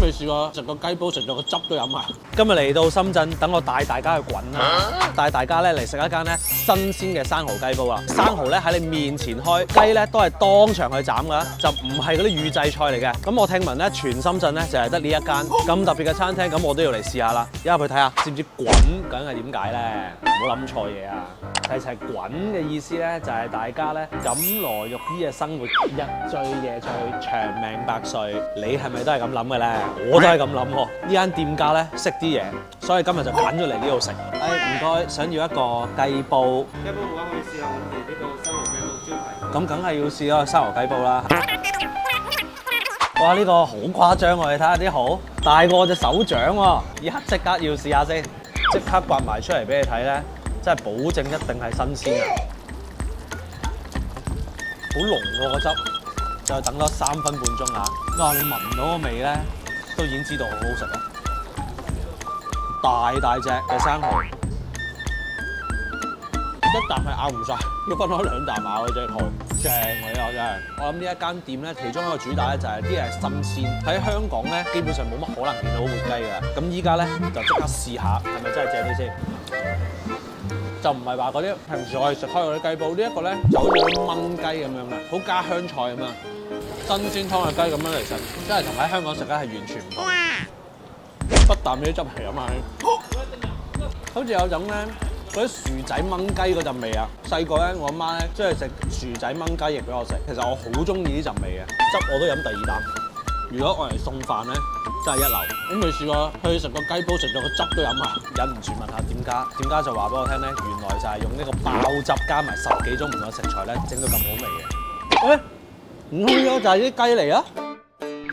未試過食個雞煲食到個汁都飲埋。今日嚟到深圳，等我帶大家去滾啦，帶大家咧嚟食一間咧新鮮嘅生蠔雞煲啊！生蠔咧喺你面前開，雞咧都係當場去斬㗎，就唔係嗰啲預製菜嚟嘅。咁我聽聞咧，全深圳咧就係得呢一間咁特別嘅餐廳，咁我都要嚟試下啦。一入去睇下，知唔知滾究竟係點解咧？唔好諗錯嘢啊！係齊滾嘅意思咧，就係大家咧錦羅玉衣嘅生活，日醉夜醉，長命百歲。你係咪都係咁諗嘅咧？我都係咁諗喎。呢間店家咧識啲嘢，所以今日就揀咗嚟呢度食。唔該，想要一個雞煲。雞煲嘅話可以試下我哋呢個生蠔雞煲招牌。咁梗係要試嗰個生蠔雞煲啦。哇！呢個好誇張喎，你睇下啲蠔，大過我隻手掌喎。而家即刻要試下先，即刻刮埋出嚟俾你睇咧，真係保證一定係新鮮啊！好濃喎個汁，再等多3分半鐘啊！哇！你聞到個味咧，都已經知道好好食啦。大隻嘅生蠔，一啖係咬唔晒，要分開2啖咬嗰隻蠔，正喎呢個真係。我諗呢一間店咧，其中一個主打咧就係啲嘢新鮮。喺香港咧，基本上冇乜可能見到活雞㗎。咁依家咧就即刻試下，係咪真係正啲先？就唔係話嗰啲平時我哋食開嗰啲雞煲，呢一個咧就好似燜雞咁樣嘅，好加香菜咁啊！新鮮湯嘅雞咁樣嚟食，真係同喺香港食咧係完全唔同。不啖呢啲汁皮啊嘛，好似有種咧嗰啲薯仔炆雞嗰陣味啊！細個咧，我阿媽咧中意食薯仔炆雞翼俾我食，其實我好中意呢陣味嘅，汁我都飲第2啖。如果我嚟送飯咧，真係一流。咁未試過去食個雞煲食到個汁都飲埋，忍唔住問下店家，店家就話俾我聽咧，原來就係用呢個爆汁加埋10幾種唔同嘅食材咧，整到咁好味嘅。唔通呢個就係啲雞嚟啊？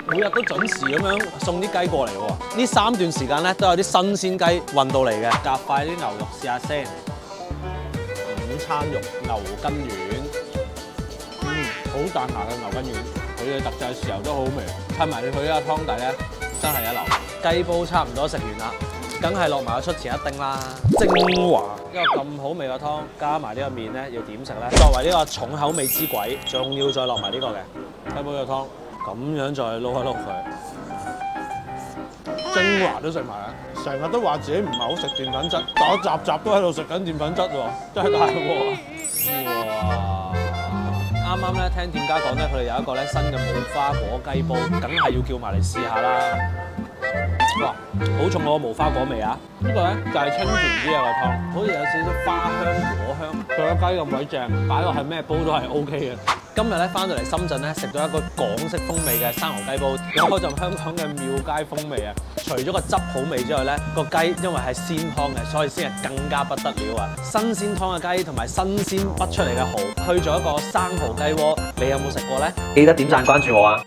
每日都準時咁樣送啲雞過嚟喎。呢3段時間咧都有啲新鮮雞運到嚟嘅。夾塊啲牛肉試下先，午餐肉牛筋丸，好彈牙嘅牛筋丸，佢嘅特製豉油都好味，襯埋佢呢個湯底咧真係一流。雞煲差唔多食完啦，梗係落埋個出前一丁啦，精華。一個咁好味嘅湯，加埋呢個麵咧，要點食咧？作為呢個重口味之鬼，仲要再落埋呢個嘅雞煲嘅湯。咁樣再撈一撈佢，精華都食埋啦！成日都話自己唔係好食澱粉質，但我集都喺度食緊澱粉質喎，真係大鑊！哇！啱啱咧聽店家講咧，佢哋有一個咧新嘅無花果雞煲，梗係要叫埋嚟試下啦！哇，好重個無花果味啊！呢個咧就係清甜啲嘅個湯，好似有少少花香果香，佢個雞咁鬼正，擺落係咩煲都係 OK 嘅。今日咧翻到嚟深圳咧，食到一個港式風味嘅生蠔雞煲，有嗰陣香港嘅廟街風味啊！除咗個汁好味之外咧，個雞因為係鮮湯嘅，所以先係更加不得了啊！新鮮湯嘅雞同埋新鮮剝出嚟嘅蠔，去咗一個生蠔雞鍋，你有冇食過咧？記得點讚關注我啊！